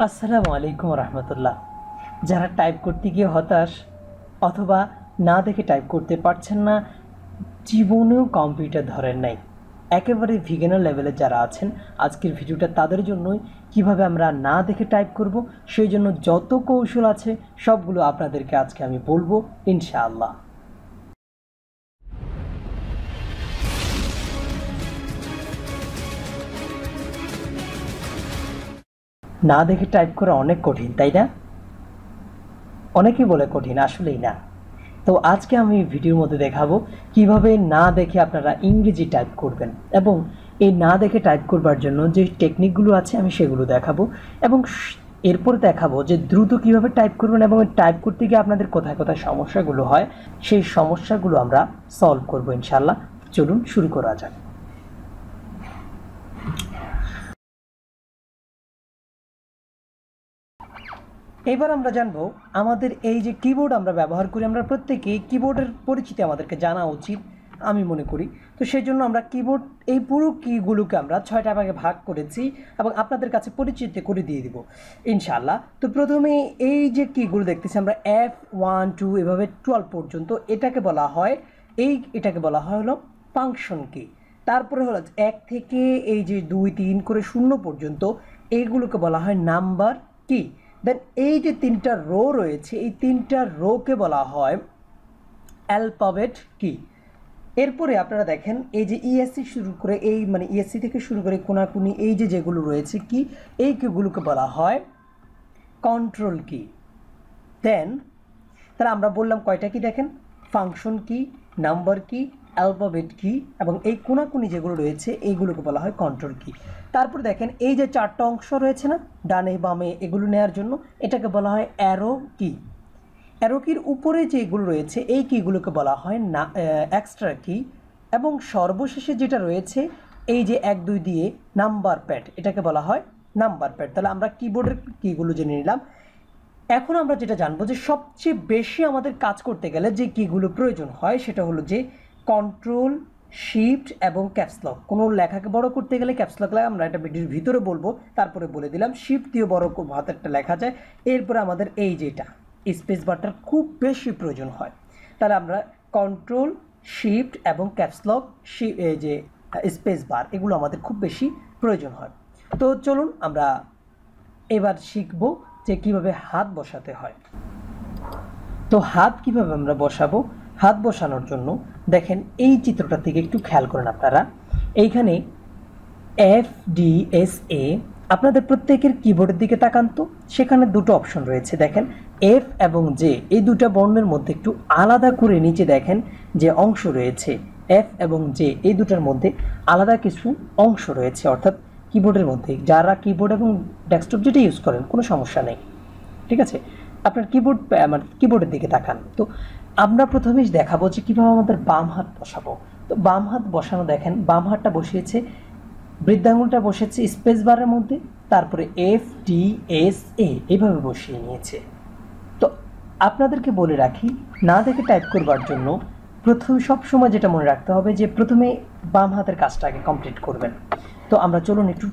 আসসালামু আলাইকুম রহমতুল্লাহ। যারা টাইপ করতে গিয়ে হতাশ অথবা না দেখে টাইপ করতে পারছেন না, জীবনেও কম্পিউটার ধরেন নাই, একেবারে বিগিনার লেভেলে যারা আছেন, আজকের ভিডিওটা তাদের জন্যই। কিভাবে আমরা না দেখে টাইপ করব, সেই জন্য যত কৌশল আছে সবগুলো আপনাদেরকে আজকে আমি বলবো ইনশাআল্লাহ। না দেখে টাইপ করা অনেক কঠিন, তাই না? অনেকেই বলে কঠিন, আসলেই না। তো আজকে আমি ভিডিওর মধ্যে দেখাবো কিভাবে না দেখে আপনারা ইংরেজি টাইপ করবেন, এবং এই না দেখে টাইপ করবার জন্য যে টেকনিকগুলো আছে আমি সেগুলো দেখাবো, এবং এরপর দেখাবো যে দ্রুত কিভাবে টাইপ করবেন, এবং টাইপ করতে গিয়ে আপনাদের কোথায় কোথায় সমস্যাগুলো হয় সেই সমস্যাগুলো আমরা সলভ করবো ইনশাল্লাহ। চলুন শুরু করা যাক। এবার আমরা জানবো আমাদের এই যে কিবোর্ড আমরা ব্যবহার করি, আমরা প্রত্যেকেই কিবোর্ডের পরিচিতি আমাদেরকে জানা উচিত আমি মনে করি। তো সেই জন্য আমরা কিবোর্ড এই পুরো কিগুলোকে আমরা 6টা ভাগে ভাগ করেছি এবং আপনাদের কাছে পরিচিত করে দিয়ে দিব ইনশাআল্লাহ। তো প্রথমে এই যে কিগুলো দেখতেছি আমরা F1 2 এভাবে 12 পর্যন্ত, এটাকে বলা হয় হলো ফাংশন কি। তারপরে হলো 1 থেকে এই যে 2 3 করে 0 পর্যন্ত, এইগুলোকে বলা হয় নাম্বার কি। দেন এই যে 3টা রো রয়েছে, এই 3টা রোকে বলা হয় অ্যালফাবেট কি। এরপরে আপনারা দেখেন এই যে ইএসসি শুরু করে এই ইএসসি থেকে শুরু করে কোনাকুনি এই যে যেগুলো রয়েছে কি, এই কিগুলোকে বলা হয় কন্ট্রোল কি। দেন তাহলে আমরা বললাম কয়টা কি, দেখেন ফাংশন কি, নাম্বার কি, অ্যালফাবেট কি, এবং এই কোনাকুনি যেগুলো রয়েছে এইগুলোকে বলা হয় কন্ট্রোল কি। তারপর দেখেন এই যে 4টা অংশ রয়েছে না, ডানে বামে এগুলো নেওয়ার জন্য, এটাকে বলা হয় অ্যারো কি। অ্যারো কির উপরে যেগুলো রয়েছে এই কিগুলোকে বলা হয় না এক্সট্রা কি। এবং সর্বশেষে যেটা রয়েছে এই যে 1 2 দিয়ে নাম্বার প্যাড, এটাকে বলা হয় নাম্বার প্যাড। তাহলে আমরা কিবোর্ডের কিগুলো জেনে নিলাম। এখন আমরা যেটা জানবো যে সবচেয়ে বেশি আমাদের কাজ করতে গেলে যে কিগুলো প্রয়োজন হয় সেটা হলো যে কন্ট্রোল, শিফট এবং ক্যাপসলক। কোনো লেখাকে বড় করতে গেলে ক্যাপসলক লাগে, আমরা এটা ভিডিওর ভিতরে বলবো, তারপরে বলে দিলাম। শিফট দিয়ে বড় হাতেরটা লেখা যায়। এরপরে আমাদের এই যেটা স্পেস বারটার খুব বেশি প্রয়োজন হয়। তাহলে আমরা কন্ট্রোল, শিফট এবং ক্যাপসলক, এই যে স্পেস বার, এগুলো আমাদের খুব বেশি প্রয়োজন হয়। তো চলুন আমরা এবার শিখব যে কিভাবে হাত বসাতে হয়। তো হাত কিভাবে আমরা বসাবো, হাত বসানোর জন্য দেখেন এই চিত্রটার দিকে একটু খেয়াল করেন আপনারা। এইখানে FDSA, আপনাদের প্রত্যেকের কিবোর্ডের দিকে তাকান তো, সেখানে দুটো অপশন রয়েছে দেখেন, F এবং J, এই দুটো বর্ণের মধ্যে একটু আলাদা করে নিচে দেখেন যে অংশ রয়েছে F এবং J, এই দুটার মধ্যে আলাদা কিছু অংশ রয়েছে, অর্থাৎ কিবোর্ডের মধ্যে যারা কিবোর্ড এবং ডেস্কটপ যেটা ইউজ করেন কোনো সমস্যা নেই, ঠিক আছে। আপনার কিবোর্ডের দিকে তাকান। তো আমরা প্রথমেই দেখাবো যে কীভাবে আমাদের বাম হাত বসাবো। তো বাম হাত বসানো দেখেন, বাম হাতটা বসিয়েছে, বৃদ্ধাঙ্গুলটা বসেছে স্পেস বারের মধ্যে, তারপরে FDSA এইভাবে বসিয়ে নিয়েছে। তো আপনাদেরকে বলে রাখি, না দেখে টাইপ করবার জন্য প্রথমে সবসময় যেটা মনে রাখতে হবে যে প্রথমে বাম হাতের কাজটা আগে কমপ্লিট করবেন। তো আমরা চলুন একটু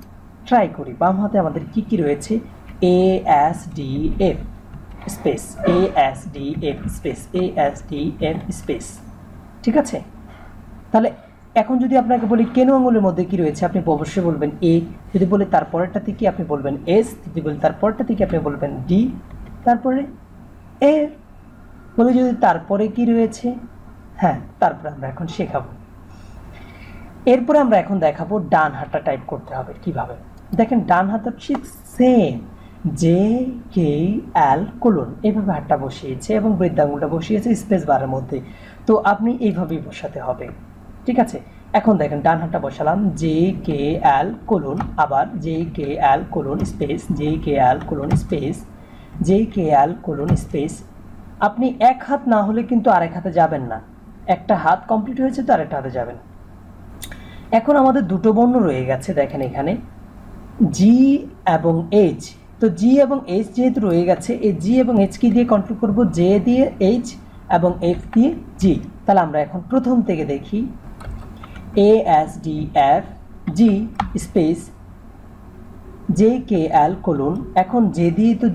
ট্রাই করি। বাম হাতে আমাদের কি কি রয়েছে, ASDF space, ASDF space, ASDF space, ঠিক আছে। তাহলে এখন যদি আপনাকে বলি কেন আঙুলের মধ্যে কি রয়েছে, আপনি অবশ্যই বলবেন A। যদি বলে তারপরেরটা থেকে আপনি বলবেন S। যদি বলে তারপরটা থেকে আপনি বলবেন D। তারপরে A বলে যদি তারপরে কি রয়েছে, হ্যাঁ, তারপরে আমরা এখন শেখাবো। এরপরে আমরা এখন দেখাবো ডান হাতটা টাইপ করতে হবে কিভাবে। দেখেন ডান হাতটা ঠিক সেম, JKL কোলন এইভাবে হাতটা বসিয়েছে এবং বৃদ্ধাঙ্গুলটা বসিয়েছে স্পেস বারের মধ্যে। তো আপনি এইভাবেই বসাতে হবে, ঠিক আছে। এখন দেখেন ডান হাতটা বসালাম JKL কোলন, আবার JKL colon space, JKL colon space, JKL colon space. আপনি এক হাত না হলে কিন্তু আরেক হাতে যাবেন না, একটা হাত কমপ্লিট হয়েছে তো আরেকটা হাতে যাবেন। এখন আমাদের দুটো বর্ণ রয়ে গেছে দেখেন এখানে, G এবং H। তো G এবং H যেহেতু রয়ে গেছে, এই G এবং H কি দিয়ে কন্ট্রোল করব, J দিয়ে H এবং F দিয়ে G। তাহলে আমরা এখন প্রথম থেকে দেখি, ASDF G space JKL colon, এখন জে দিয়ে তো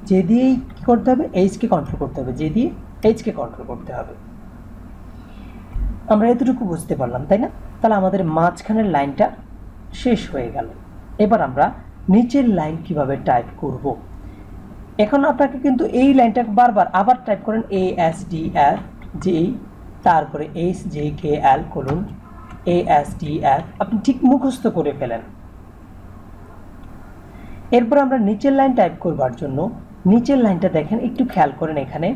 জে দিয়েই কি করতে হবে, এইচকে কন্ট্রোল করতে হবে, জে দিয়ে এইচকে কন্ট্রোল করতে হবে। আমরা এতটুকু বুঝতে পারলাম, তাই না? তাহলে আমাদের মাঝখানের লাইনটা শেষ হয়ে গেল। এবার আমরা নিচের লাইন কিভাবে টাইপ করব। এখন আপনাকে কিন্তু এই লাইনটা বারবার আবার টাইপ করেন ASDF জে, তারপরে HJKL কোলন ASDF, আপনি ঠিক মুখস্থ করে ফেলেন। এরপর আমরা নিচের লাইন টাইপ করবার জন্য নিচের লাইনটা দেখেন, একটু খেয়াল করেন, এখানে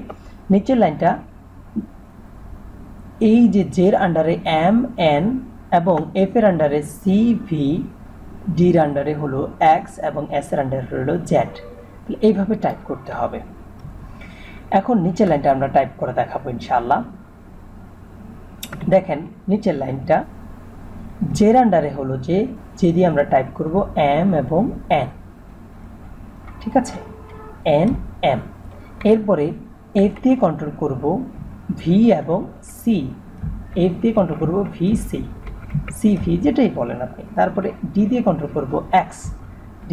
নিচের লাইনটা এই যে জের আন্ডারে MN এবং এফ এর আন্ডারে CV, ডির আন্ডারে হলো X এবং S এর আন্ডারে হলো Z, এইভাবে টাইপ করতে হবে। এখন নিচের লাইনটা আমরা টাইপ করে দেখাবো ইনশাআল্লাহ। দেখেন নিচের লাইনটা জের আন্ডারে হলো যে দিয়ে আমরা টাইপ করব M এবং N, ঠিক আছে, NM। এরপরে F দিয়ে কন্ট্রোল করব V এবং C, F দিয়ে কন্ট্রোল করব VC, CV যেটাই বলেন আপনি। তারপরে D দিয়ে কন্ট্রোল করব X, D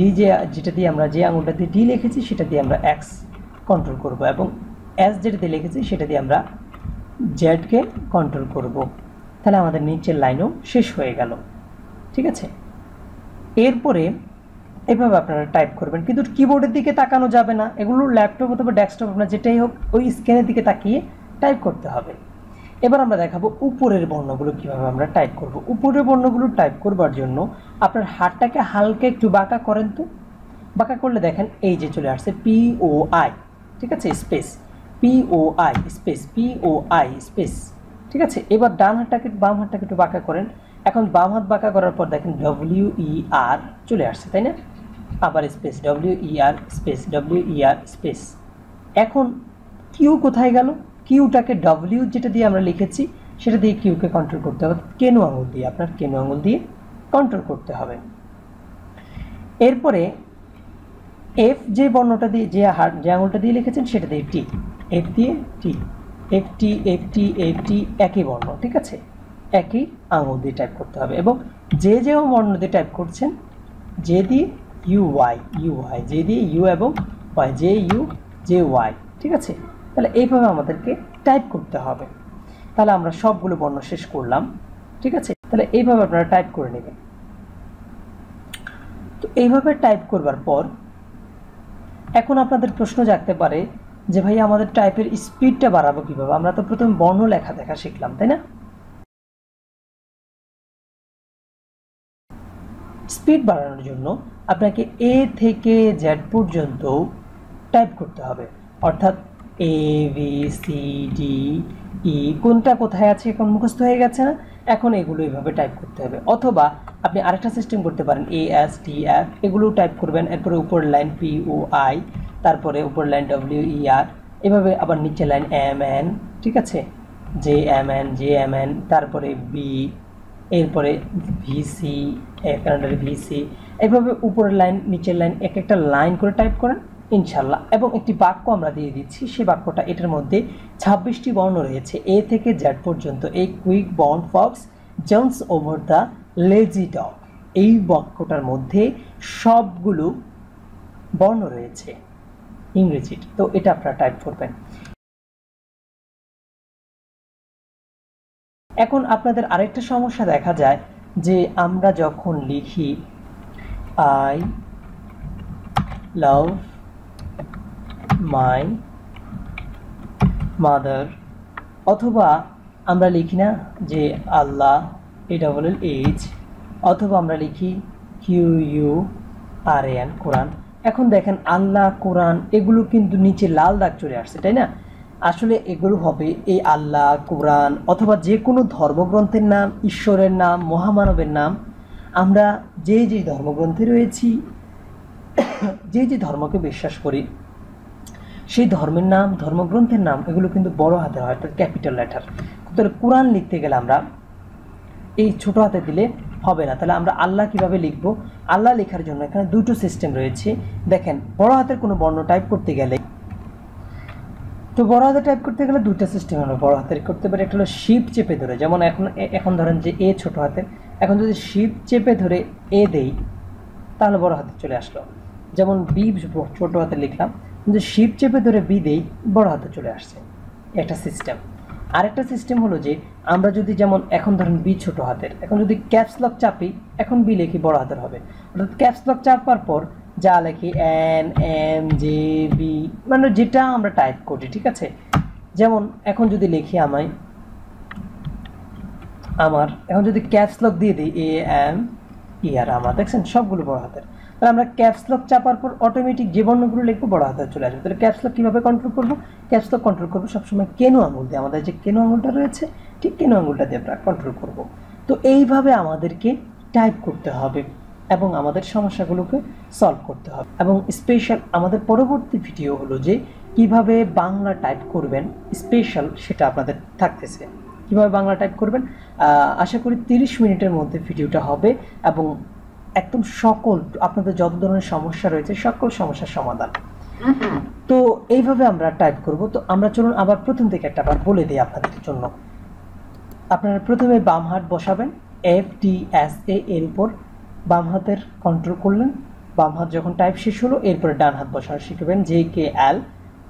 যেটা দিয়ে আমরা যে আঙুলটা দিয়ে D লিখেছি সেটা দিয়ে আমরা X কন্ট্রোল করব, এবং S যেটা দিয়ে লিখেছি সেটা দিয়ে আমরা Z কে কন্ট্রোল করব। তাহলে আমাদের নিচের লাইনও শেষ হয়ে গেল, ঠিক আছে। এরপরে এভাবে আপনারা টাইপ করবেন, কিন্তু কিবোর্ডের দিকে তাকানো যাবে না, এগুলো ল্যাপটপ অথবা ডেস্কটপ আপনার যেটাই হোক ওই স্ক্রিনের দিকে তাকিয়ে টাইপ করতে হবে। এবার আমরা দেখাবো উপরের বর্ণগুলো কিভাবে আমরা টাইপ করব। উপরের বর্ণগুলো টাইপ করবার জন্য আপনার হাতটাকে হালকা একটু বাঁকা করেন, তো বাঁকা করলে দেখেন এই যে চলে আসছে POI, ঠিক আছে, space POI space POI space, ঠিক আছে। এবার ডান হাতটাকে বাম হাতটাকে একটু বাঁকা করেন, এখন বাম হাত বাঁকা করার পর দেখেন WER চলে আসছে, তাই না, আবার space WER space WER space. এখন কিউ কোথায় গেল, কিউটাকে W যেটা দিয়ে আমরা লিখেছি সেটা দিয়ে কিউকে কন্ট্রোল করতে হবে, কেনু আঙুল দিয়ে, আপনার কেনু আঙুল দিয়ে কন্ট্রোল করতে হবে। এরপরে F যে বর্ণটা দিয়ে যে আঙুলটা দিয়ে লিখেছেন সেটা দিয়ে T, F দিয়ে T, FT একই বর্ণ, ঠিক আছে, একই আঙুল দিয়ে টাইপ করতে হবে। এবং যে বর্ণ দিয়ে টাইপ করছেন যে দিয়ে UI, যে দিয়ে U এবং Y, JUJY, ঠিক আছে। তাহলে এইভাবে আমাদেরকে টাইপ করতে হবে। তাহলে আমরা সবগুলো বর্ণ শেষ করলাম, ঠিক আছে। তাহলে এইভাবে আপনারা টাইপ করে নেবেন। তো এইভাবে টাইপ করবার পর এখন আপনাদের প্রশ্ন জাগতে পারে যে ভাই আমাদের টাইপের স্পিডটা বাড়াবো কিভাবে, আমরা তো প্রথম বর্ণ লেখা দেখা শিখলাম, তাই না। স্পিড বাড়ানোর জন্য আপনাকে A থেকে Z পর্যন্ত টাইপ করতে হবে, অর্থাৎ ABCDE কোনটা কোথায় আছে এখন মুখস্থ হয়ে গেছে না, এখন এগুলো এইভাবে টাইপ করতে হবে। অথবা আপনি আরেকটা সিস্টেম করতে পারেন, ASDF এগুলো টাইপ করবেন, এরপরে উপর লাইন POI, তারপরে উপর লাইন WER, এভাবে আবার নিচে লাইন MN, ঠিক আছে, JMN, তারপরে B, এরপরে VC, VC, এইভাবে উপরের লাইন নিচের লাইন এক একটা লাইন করে টাইপ করেন ইনশাল্লাহ। এবং একটি বাক্য আমরা দিয়ে দিচ্ছি, সেই বাক্যটা এটার মধ্যে 26টি বর্ণ রয়েছে A থেকে Z পর্যন্ত। এই quick born Fox jumps over the lazy dog, এই বাক্যটার মধ্যে সবগুলো বর্ণ রয়েছে ইংরেজির, তো এটা আপনারা টাইপ করবেন। এখন আপনাদের আরেকটা সমস্যা দেখা যায় যে আমরা যখন লিখি I love my mother, অথবা আমরা লিখি না যে আল্লাহ ALLH, অথবা আমরা লিখি QURAN কোরআন। এখন দেখেন আল্লাহ, কোরআন এগুলো কিন্তু নিচে লাল দাগ চলে আসছে, তাই না। আসলে এগুলো হবে এই আল্লাহ, কোরআন অথবা যে কোনো ধর্মগ্রন্থের নাম, ঈশ্বরের নাম, মহামানবের নাম। আমরা যে ধর্মগ্রন্থে রয়েছি, যে ধর্মকে বিশ্বাস করি, সেই ধর্মের নাম, ধর্মগ্রন্থের নাম এগুলো কিন্তু বড় হাতে হয়, ক্যাপিটাল লেটার। তাহলে কোরআন লিখতে গেলে আমরা এই ছোট হাতে দিলে হবে না। তাহলে আমরা আল্লাহ কিভাবে লিখবো, আল্লাহ লেখার জন্য এখানে দুটো সিস্টেম রয়েছে। দেখেন বড় হাতের কোনো বর্ণ টাইপ করতে গেলে, তো বড় হাতে টাইপ করতে গেলে দুটো সিস্টেম আমরা বড় হাতের করতে পারি। একটা হলো শিফট চেপে ধরে, যেমন এখন ধরেন যে এ ছোট হাতের, এখন যদি শিফট চেপে ধরে এ দেই, তাহলে বড় হাতে চলে আসলো। যেমন বি ছোট হাতে লিখলাম, কিন্তু শিফট চেপে ধরে বি দেই, বড় হাতে চলে আসছে। একটা সিস্টেম। আরেকটা সিস্টেম হলো যে আমরা যদি যেমন এখন ধরেন বি ছোট হাতের, এখন যদি ক্যাপস লক চাপি, এখন বি লিখি বড় হাতের হবে। অর্থাৎ ক্যাপস লক চাপার পর যা লিখি এন এম জে বি, মানে যেটা আমরা টাইপ করি, ঠিক আছে। যেমন এখন যদি লিখি আমার এখন যদি ক্যাপস লক দিয়ে দিই এ এম ইয়ার আমার, দেখছেন সবগুলো বড় হাতের। তাহলে আমরা ক্যাপস লক চাপার পর অটোমেটিক যে বর্ণগুলো লিখবো বড় হাতে চলে আসবে। তাহলে ক্যাপস লক কীভাবে কন্ট্রোল করবো? ক্যাপস লক কন্ট্রোল করবো সবসময় কেনো আঙুল দিয়ে, আমাদের যে কেনো আঙুলটা রয়েছে ঠিক কেনো আঙুলটা দিয়ে আমরা কন্ট্রোল করব। তো এইভাবে আমাদেরকে টাইপ করতে হবে এবং আমাদের সমস্যাগুলোকে সলভ করতে হবে। এবং স্পেশাল আমাদের পরবর্তী ভিডিও হলো যে কিভাবে বাংলা টাইপ করবেন, স্পেশাল সেটা আপনাদের থাকতেছে। কীভাবে বাংলা টাইপ করবেন আশা করি 30 মিনিটের মধ্যে ভিডিওটা হবে এবং একদম সকল আপনাদের যত ধরনের সমস্যা রয়েছে সকল সমস্যার সমাধান। তো এইভাবে আমরা টাইপ করব। তো আমরা চলুন আবার প্রথম থেকে একটা বার বলে দিই আপনাদের জন্য। আপনারা প্রথমে বাম হাত বসাবেন FTSA এর উপর, বাম হাতের কন্ট্রোল করলেন। বাম হাত যখন টাইপ শেষ হলো এরপরে ডান হাত বসানো শিখবেন JKL,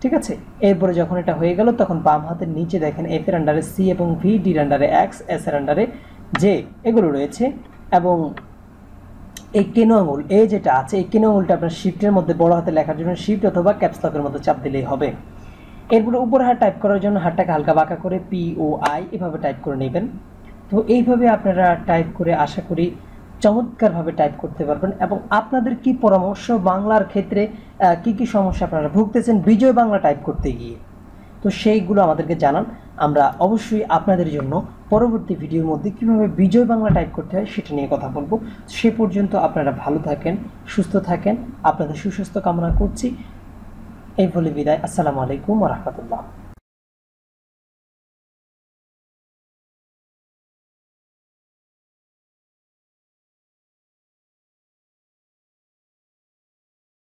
ঠিক আছে। এরপরে যখন এটা হয়ে গেল তখন বাম হাতের নিচে দেখেন F এর আন্ডারে C এবং V, D এর আন্ডারে X, S এর আন্ডারে J এগুলো রয়েছে। এবং এই কেনো আঙুল এ যেটা আছে, এই কেনো আঙুলটা আপনার শিফটের মধ্যে বড় হাতে লেখার জন্য শিফট অথবা ক্যাপস লকের মধ্যে চাপ দিলেই হবে। এরপরে উপর হাত টাইপ করার জন্য হাতটাকে হালকা বাঁকা করে POI এভাবে টাইপ করে নেবেন। তো এইভাবে আপনারা টাইপ করে আশা করি চমৎকারভাবে টাইপ করতে পারবেন। এবং আপনাদের কি পরামর্শ বাংলার ক্ষেত্রে কি কি সমস্যা আপনারা ভুগতেছেন বিজয় বাংলা টাইপ করতে গিয়ে, তো সেইগুলো আমাদেরকে জানান। আমরা অবশ্যই আপনাদের জন্য পরবর্তী ভিডিওর মধ্যে কীভাবে বিজয় বাংলা টাইপ করতে হয় সেটা নিয়ে কথা বলবো। সে পর্যন্ত আপনারা ভালো থাকেন, সুস্থ থাকেন, আপনাদের সুস্বাস্থ্য কামনা করছি। এই বলে বিদায়। আসসালামু আলাইকুম ওয়া রাহমাতুল্লাহ।